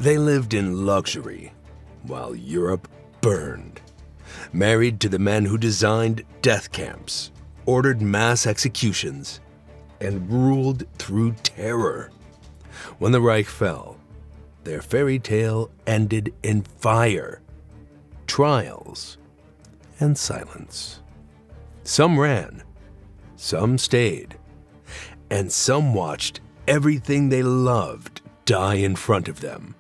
They lived in luxury while Europe burned, married to the men who designed death camps, ordered mass executions, and ruled through terror. When the Reich fell, their fairy tale ended in fire, trials, and silence. Some ran, some stayed, and some watched everything they loved die in front of them.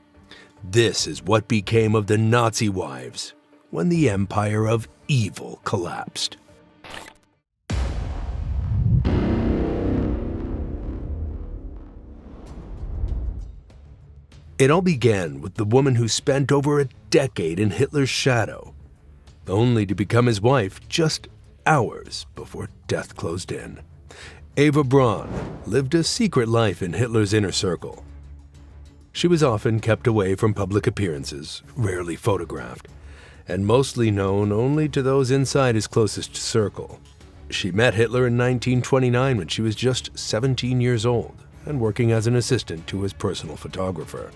This is what became of the Nazi wives when the empire of evil collapsed. It all began with the woman who spent over a decade in Hitler's shadow, only to become his wife just hours before death closed in. Eva Braun lived a secret life in Hitler's inner circle. She was often kept away from public appearances, rarely photographed, and mostly known only to those inside his closest circle. She met Hitler in 1929 when she was just 17 years old and working as an assistant to his personal photographer.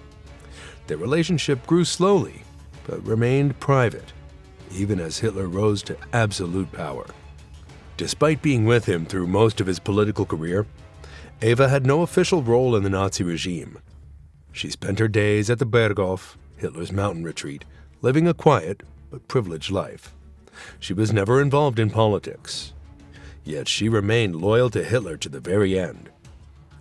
Their relationship grew slowly, but remained private, even as Hitler rose to absolute power. Despite being with him through most of his political career, Eva had no official role in the Nazi regime. She spent her days at the Berghof, Hitler's mountain retreat, living a quiet but privileged life. She was never involved in politics, yet she remained loyal to Hitler to the very end.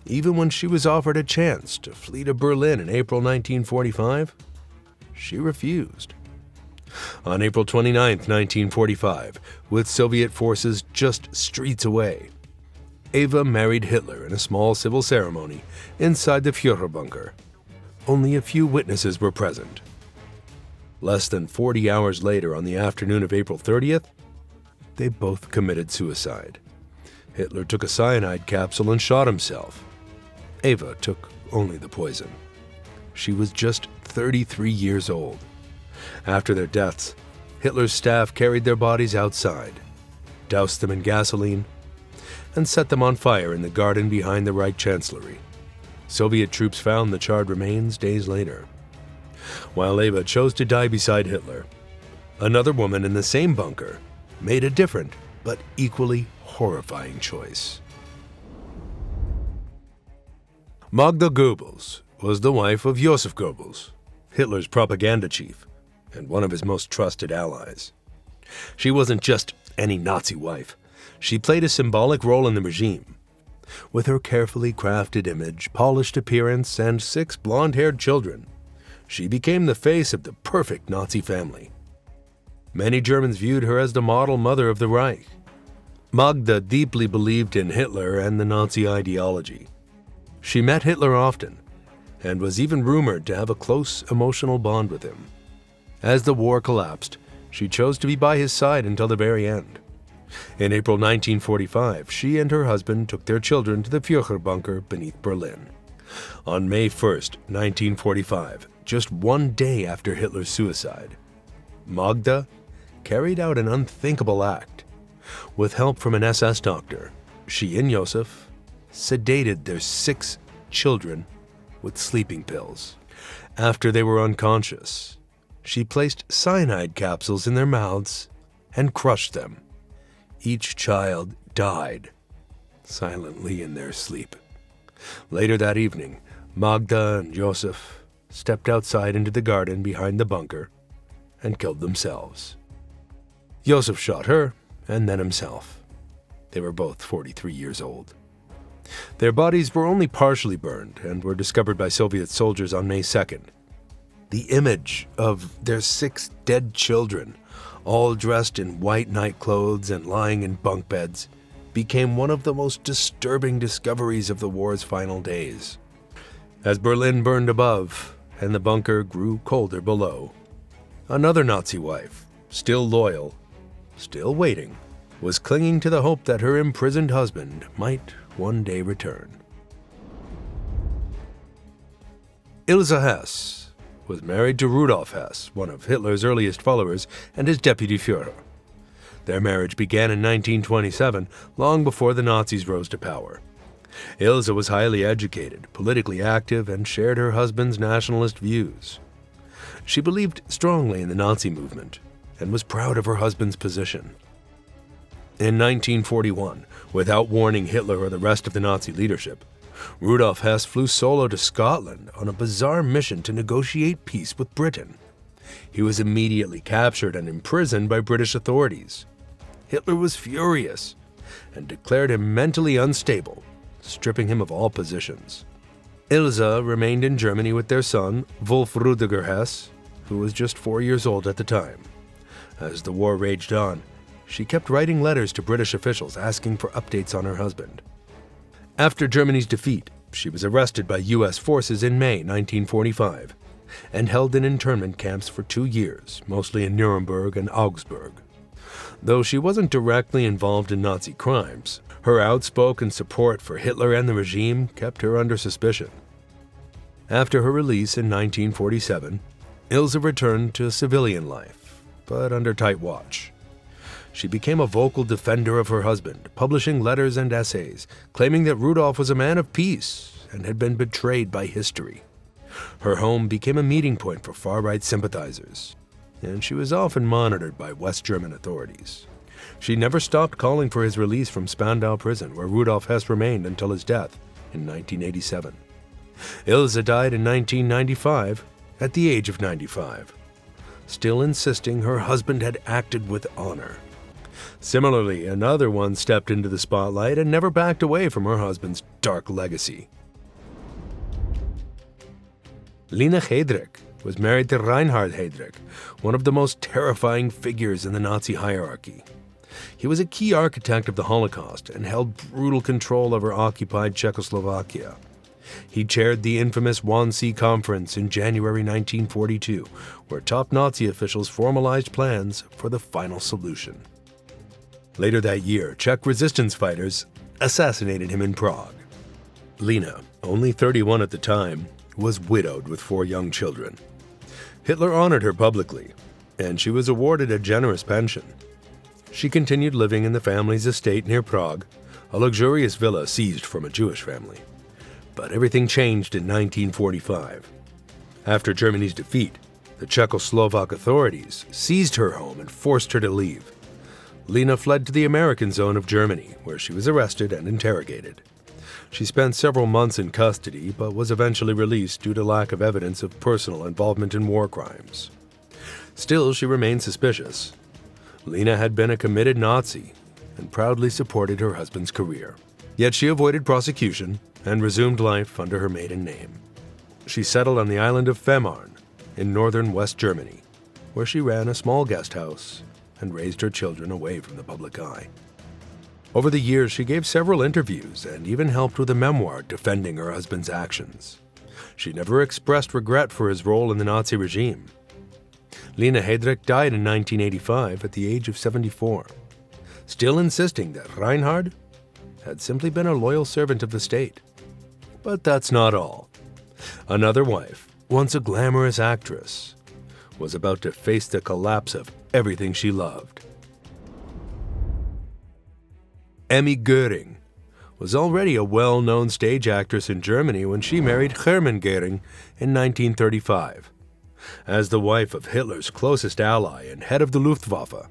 Even when she was offered a chance to flee to Berlin in April 1945, she refused. On April 29, 1945, with Soviet forces just streets away, Eva married Hitler in a small civil ceremony inside the Führer bunker. Only a few witnesses were present. Less than 40 hours later, on the afternoon of April 30th, they both committed suicide. Hitler took a cyanide capsule and shot himself. Eva took only the poison. She was just 33 years old. After their deaths, Hitler's staff carried their bodies outside, doused them in gasoline, and set them on fire in the garden behind the Reich Chancellery. Soviet troops found the charred remains days later. While Eva chose to die beside Hitler, another woman in the same bunker made a different but equally horrifying choice. Magda Goebbels was the wife of Joseph Goebbels, Hitler's propaganda chief and one of his most trusted allies. She wasn't just any Nazi wife. She played a symbolic role in the regime. With her carefully crafted image, polished appearance, and 6 blonde-haired children, she became the face of the perfect Nazi family. Many Germans viewed her as the model mother of the Reich. Magda deeply believed in Hitler and the Nazi ideology. She met Hitler often, and was even rumored to have a close emotional bond with him. As the war collapsed, she chose to be by his side until the very end. In April 1945, she and her husband took their children to the Führer bunker beneath Berlin. On May 1st, 1945, just one day after Hitler's suicide, Magda carried out an unthinkable act. With help from an SS doctor, she and Joseph sedated their 6 children with sleeping pills. After they were unconscious, she placed cyanide capsules in their mouths and crushed them. Each child died silently in their sleep. Later that evening, Magda and Joseph stepped outside into the garden behind the bunker and killed themselves. Joseph shot her and then himself. They were both 43 years old. Their bodies were only partially burned and were discovered by Soviet soldiers on May 2nd. The image of their 6 dead children, all dressed in white nightclothes and lying in bunk beds, became one of the most disturbing discoveries of the war's final days. As Berlin burned above and the bunker grew colder below, another Nazi wife, still loyal, still waiting, was clinging to the hope that her imprisoned husband might one day return. Ilse Hess was married to Rudolf Hess, one of Hitler's earliest followers and his deputy Führer. Their marriage began in 1927, long before the Nazis rose to power. Ilse was highly educated, politically active, and shared her husband's nationalist views. She believed strongly in the Nazi movement and was proud of her husband's position. In 1941, without warning Hitler or the rest of the Nazi leadership, Rudolf Hess flew solo to Scotland on a bizarre mission to negotiate peace with Britain. He was immediately captured and imprisoned by British authorities. Hitler was furious and declared him mentally unstable, stripping him of all positions. Ilse remained in Germany with their son, Wolf Rudiger Hess, who was just 4 years old at the time. As the war raged on, she kept writing letters to British officials asking for updates on her husband. After Germany's defeat, she was arrested by U.S. forces in May 1945 and held in internment camps for 2 years, mostly in Nuremberg and Augsburg. Though she wasn't directly involved in Nazi crimes, her outspoken support for Hitler and the regime kept her under suspicion. After her release in 1947, Ilse returned to civilian life, but under tight watch. She became a vocal defender of her husband, publishing letters and essays, claiming that Rudolf was a man of peace and had been betrayed by history. Her home became a meeting point for far-right sympathizers, and she was often monitored by West German authorities. She never stopped calling for his release from Spandau prison, where Rudolf Hess remained until his death in 1987. Ilse died in 1995 at the age of 95, still insisting her husband had acted with honor. Similarly, another one stepped into the spotlight and never backed away from her husband's dark legacy. Lina Heydrich was married to Reinhard Heydrich, one of the most terrifying figures in the Nazi hierarchy. He was a key architect of the Holocaust and held brutal control over occupied Czechoslovakia. He chaired the infamous Wannsee Conference in January 1942, where top Nazi officials formalized plans for the final solution. Later that year, Czech resistance fighters assassinated him in Prague. Lina, only 31 at the time, was widowed with 4 young children. Hitler honored her publicly, and she was awarded a generous pension. She continued living in the family's estate near Prague, a luxurious villa seized from a Jewish family. But everything changed in 1945. After Germany's defeat, the Czechoslovak authorities seized her home and forced her to leave. Lina fled to the American zone of Germany, where she was arrested and interrogated. She spent several months in custody, but was eventually released due to lack of evidence of personal involvement in war crimes. Still, she remained suspicious. Lina had been a committed Nazi and proudly supported her husband's career. Yet she avoided prosecution and resumed life under her maiden name. She settled on the island of Fehmarn in northern West Germany, where she ran a small guest house and raised her children away from the public eye. Over the years, she gave several interviews and even helped with a memoir defending her husband's actions. She never expressed regret for his role in the Nazi regime. Lina Heydrich died in 1985 at the age of 74, still insisting that Reinhard had simply been a loyal servant of the state. But that's not all. Another wife, once a glamorous actress, was about to face the collapse of everything she loved. Emmy Göring was already a well-known stage actress in Germany when she married Hermann Göring in 1935. As the wife of Hitler's closest ally and head of the Luftwaffe,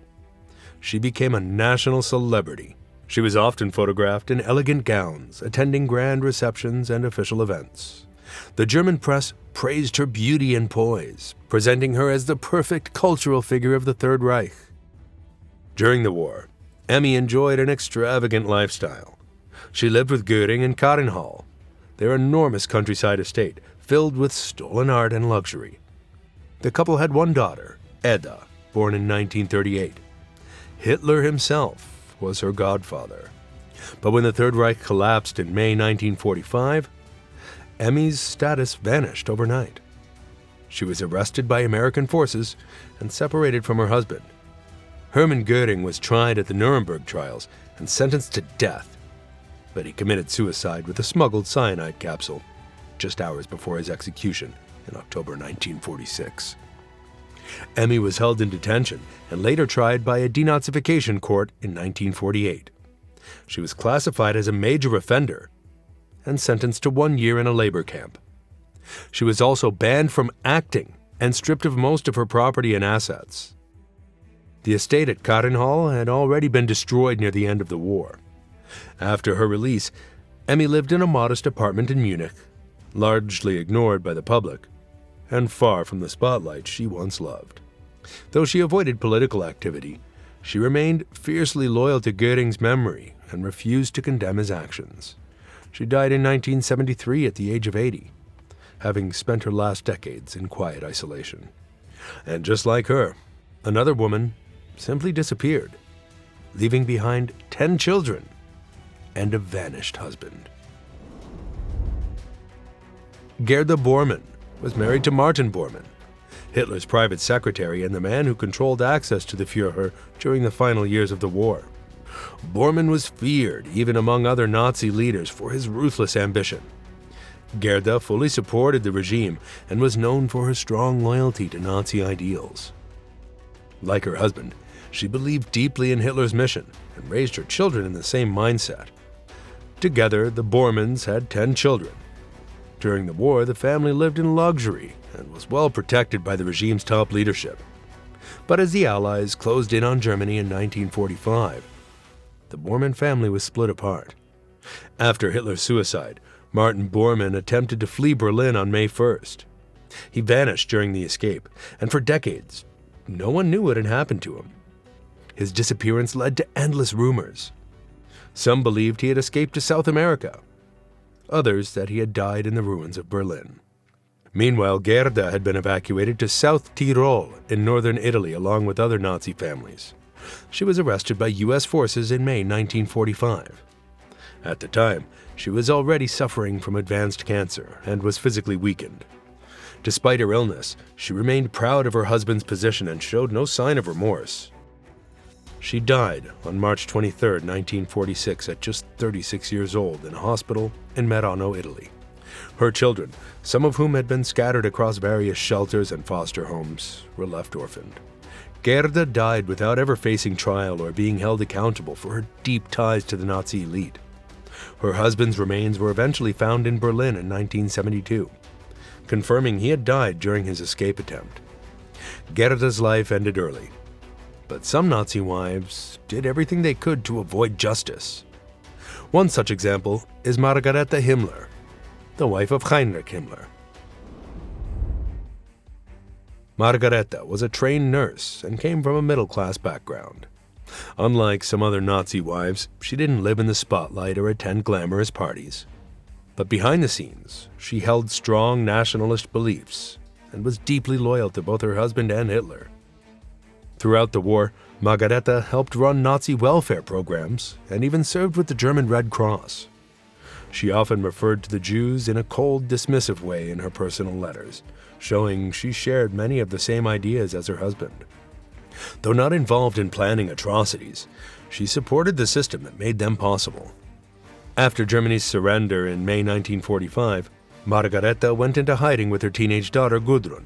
she became a national celebrity. She was often photographed in elegant gowns, attending grand receptions and official events. The German press praised her beauty and poise, presenting her as the perfect cultural figure of the Third Reich. During the war, Emmy enjoyed an extravagant lifestyle. She lived with Göring in Karinhall, their enormous countryside estate filled with stolen art and luxury. The couple had one daughter, Edda, born in 1938. Hitler himself was her godfather. But when the Third Reich collapsed in May 1945, Emmy's status vanished overnight. She was arrested by American forces and separated from her husband. Hermann Göring was tried at the Nuremberg trials and sentenced to death, but he committed suicide with a smuggled cyanide capsule just hours before his execution in October 1946. Emmy was held in detention and later tried by a denazification court in 1948. She was classified as a major offender and sentenced to 1 year in a labor camp. She was also banned from acting and stripped of most of her property and assets. The estate at Karrenhall had already been destroyed near the end of the war. After her release, Emmy lived in a modest apartment in Munich, largely ignored by the public, and far from the spotlight she once loved. Though she avoided political activity, she remained fiercely loyal to Göring's memory and refused to condemn his actions. She died in 1973 at the age of 80, having spent her last decades in quiet isolation. And just like her, another woman simply disappeared, leaving behind 10 children and a vanished husband. Gerda Bormann was married to Martin Bormann, Hitler's private secretary and the man who controlled access to the Führer during the final years of the war. Bormann was feared even among other Nazi leaders for his ruthless ambition. Gerda fully supported the regime and was known for her strong loyalty to Nazi ideals. Like her husband, she believed deeply in Hitler's mission and raised her children in the same mindset. Together, the Bormanns had 10 children. During the war, the family lived in luxury and was well protected by the regime's top leadership. But as the Allies closed in on Germany in 1945, the Bormann family was split apart. After Hitler's suicide, Martin Bormann attempted to flee Berlin on May 1st. He vanished during the escape, and for decades, no one knew what had happened to him. His disappearance led to endless rumors. Some believed he had escaped to South America. Others that he had died in the ruins of Berlin. Meanwhile, Gerda had been evacuated to South Tyrol in northern Italy along with other Nazi families. She was arrested by U.S. forces in May 1945. At the time, she was already suffering from advanced cancer and was physically weakened. Despite her illness, she remained proud of her husband's position and showed no sign of remorse. She died on March 23, 1946, at just 36 years old in a hospital in Merano, Italy. Her children, some of whom had been scattered across various shelters and foster homes, were left orphaned. Gerda died without ever facing trial or being held accountable for her deep ties to the Nazi elite. Her husband's remains were eventually found in Berlin in 1972, confirming he had died during his escape attempt. Gerda's life ended early, but some Nazi wives did everything they could to avoid justice. One such example is Margareta Himmler, the wife of Heinrich Himmler. Margareta was a trained nurse and came from a middle-class background. Unlike some other Nazi wives, she didn't live in the spotlight or attend glamorous parties. But behind the scenes, she held strong nationalist beliefs and was deeply loyal to both her husband and Hitler. Throughout the war, Margareta helped run Nazi welfare programs and even served with the German Red Cross. She often referred to the Jews in a cold, dismissive way in her personal letters, showing she shared many of the same ideas as her husband. Though not involved in planning atrocities, she supported the system that made them possible. After Germany's surrender in May 1945, Margareta went into hiding with her teenage daughter Gudrun.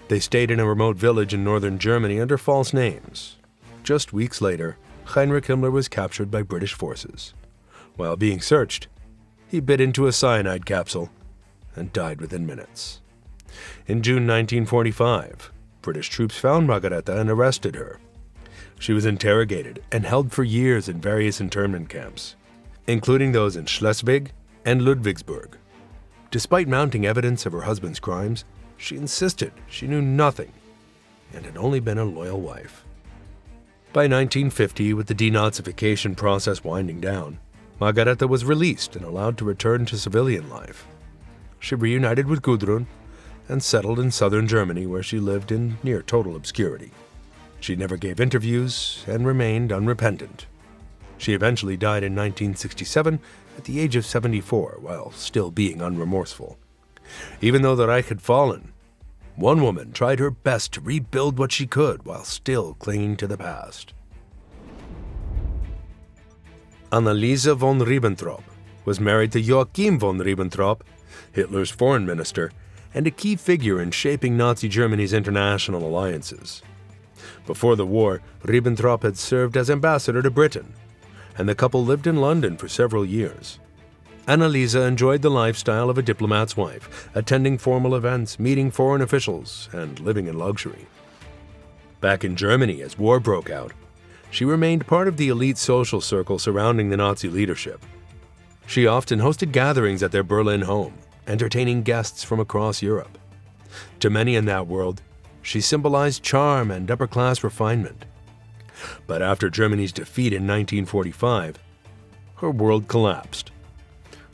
They stayed in a remote village in northern Germany under false names. Just weeks later, Heinrich Himmler was captured by British forces. While being searched, he bit into a cyanide capsule and died within minutes. In June 1945, British troops found Margareta and arrested her. She was interrogated and held for years in various internment camps, including those in Schleswig and Ludwigsburg. Despite mounting evidence of her husband's crimes, she insisted she knew nothing and had only been a loyal wife. By 1950, with the denazification process winding down, Margareta was released and allowed to return to civilian life. She reunited with Gudrun and settled in southern Germany, where she lived in near total obscurity. She never gave interviews and remained unrepentant. She eventually died in 1967 at the age of 74, while still being unremorseful. Even though the Reich had fallen, one woman tried her best to rebuild what she could while still clinging to the past. Anneliese von Ribbentrop was married to Joachim von Ribbentrop, Hitler's foreign minister, and a key figure in shaping Nazi Germany's international alliances. Before the war, Ribbentrop had served as ambassador to Britain, and the couple lived in London for several years. Annalisa enjoyed the lifestyle of a diplomat's wife, attending formal events, meeting foreign officials, and living in luxury. Back in Germany, as war broke out, she remained part of the elite social circle surrounding the Nazi leadership. She often hosted gatherings at their Berlin home, entertaining guests from across Europe. To many in that world, she symbolized charm and upper-class refinement. But after Germany's defeat in 1945, her world collapsed.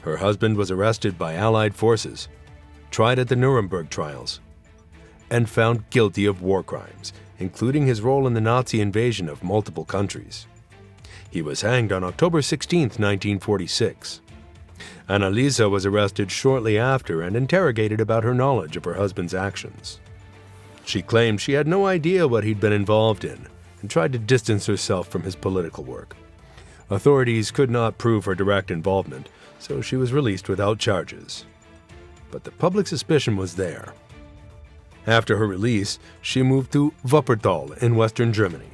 Her husband was arrested by Allied forces, tried at the Nuremberg trials, and found guilty of war crimes, including his role in the Nazi invasion of multiple countries. He was hanged on October 16, 1946. Annalisa was arrested shortly after and interrogated about her knowledge of her husband's actions. She claimed she had no idea what he'd been involved in and tried to distance herself from his political work. Authorities could not prove her direct involvement, so she was released without charges. But the public suspicion was there. After her release, she moved to Wuppertal in western Germany,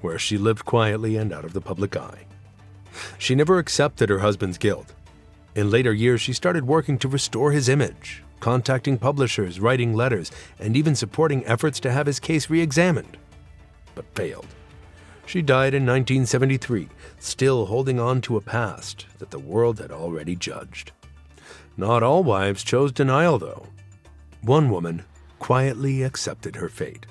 where she lived quietly and out of the public eye. She never accepted her husband's guilt. In later years, she started working to restore his image, contacting publishers, writing letters, and even supporting efforts to have his case re-examined, but failed. She died in 1973, still holding on to a past that the world had already judged. Not all wives chose denial, though. One woman quietly accepted her fate.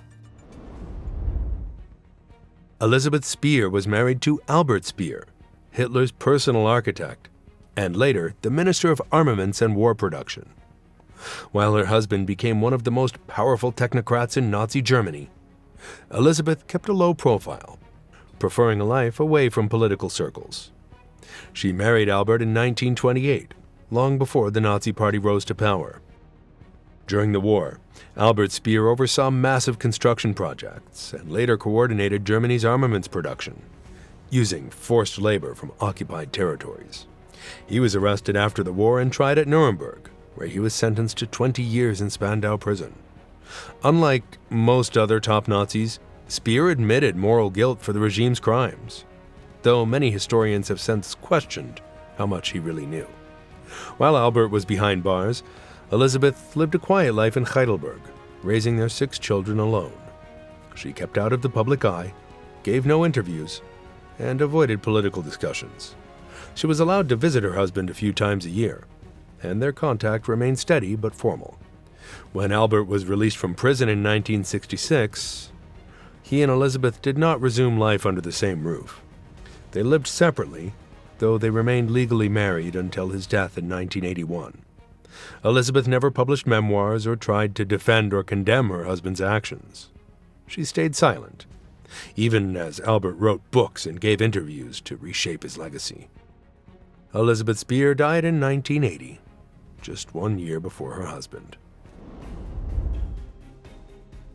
Elisabeth Speer was married to Albert Speer, Hitler's personal architect, and later the Minister of Armaments and War Production. While her husband became one of the most powerful technocrats in Nazi Germany, Elisabeth kept a low profile, preferring a life away from political circles. She married Albert in 1928, long before the Nazi Party rose to power. During the war, Albert Speer oversaw massive construction projects and later coordinated Germany's armaments production, using forced labor from occupied territories. He was arrested after the war and tried at Nuremberg, where he was sentenced to 20 years in Spandau prison. Unlike most other top Nazis, Speer admitted moral guilt for the regime's crimes, though many historians have since questioned how much he really knew. While Albert was behind bars, Elisabeth lived a quiet life in Heidelberg, raising their 6 children alone. She kept out of the public eye, gave no interviews, and avoided political discussions. She was allowed to visit her husband a few times a year, and their contact remained steady but formal. When Albert was released from prison in 1966, he and Elisabeth did not resume life under the same roof. They lived separately, though they remained legally married until his death in 1981. Elisabeth never published memoirs or tried to defend or condemn her husband's actions. She stayed silent, even as Albert wrote books and gave interviews to reshape his legacy. Elisabeth Speer died in 1980, just 1 year before her husband.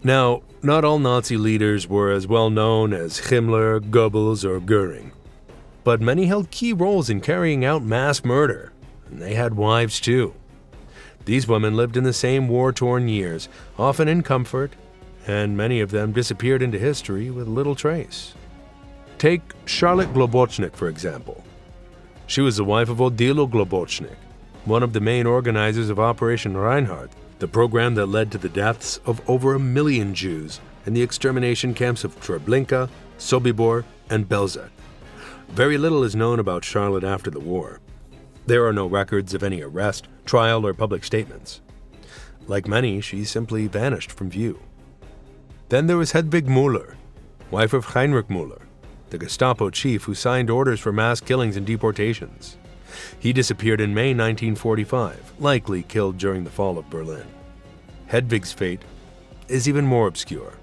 Now, not all Nazi leaders were as well known as Himmler, Goebbels, or Goering, but many held key roles in carrying out mass murder, and they had wives too. These women lived in the same war-torn years, often in comfort, and many of them disappeared into history with little trace. Take Charlotte Globocnik, for example. She was the wife of Odilo Globocnik, one of the main organizers of Operation Reinhardt, the program that led to the deaths of over 1 million Jews in the extermination camps of Treblinka, Sobibor, and Belzec. Very little is known about Charlotte after the war. There are no records of any arrest, trial, or public statements. Like many, she simply vanished from view. Then there was Hedwig Müller, wife of Heinrich Müller, the Gestapo chief who signed orders for mass killings and deportations. He disappeared in May 1945, likely killed during the fall of Berlin. Hedwig's fate is even more obscure.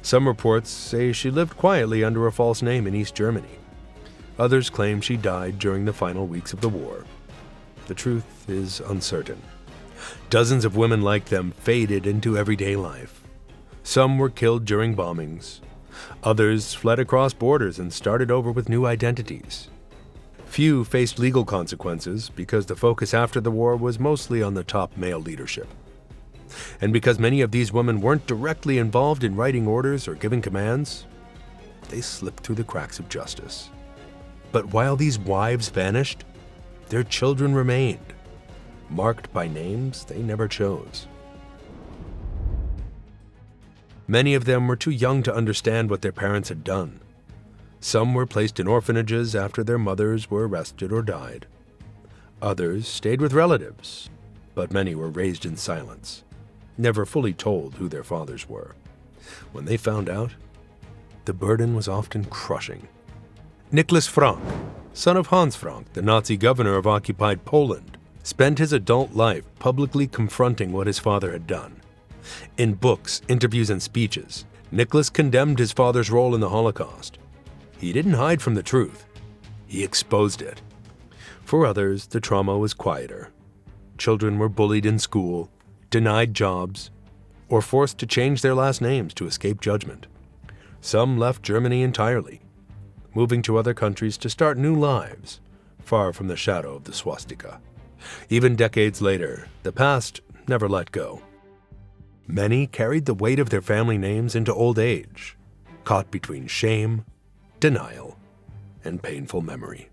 Some reports say she lived quietly under a false name in East Germany. Others claim she died during the final weeks of the war. The truth is uncertain. Dozens of women like them faded into everyday life. Some were killed during bombings. Others fled across borders and started over with new identities. Few faced legal consequences because the focus after the war was mostly on the top male leadership. And because many of these women weren't directly involved in writing orders or giving commands, they slipped through the cracks of justice. But while these wives vanished, their children remained, marked by names they never chose. Many of them were too young to understand what their parents had done. Some were placed in orphanages after their mothers were arrested or died. Others stayed with relatives, but many were raised in silence, never fully told who their fathers were. When they found out, the burden was often crushing. Nicholas Frank, son of Hans Frank, the Nazi governor of occupied Poland, spent his adult life publicly confronting what his father had done. In books, interviews, and speeches, Nicholas condemned his father's role in the Holocaust. He didn't hide from the truth. He exposed it. For others, the trauma was quieter. Children were bullied in school, denied jobs, or forced to change their last names to escape judgment. Some left Germany entirely, moving to other countries to start new lives, far from the shadow of the swastika. Even decades later, the past never let go. Many carried the weight of their family names into old age, caught between shame, denial, and painful memory.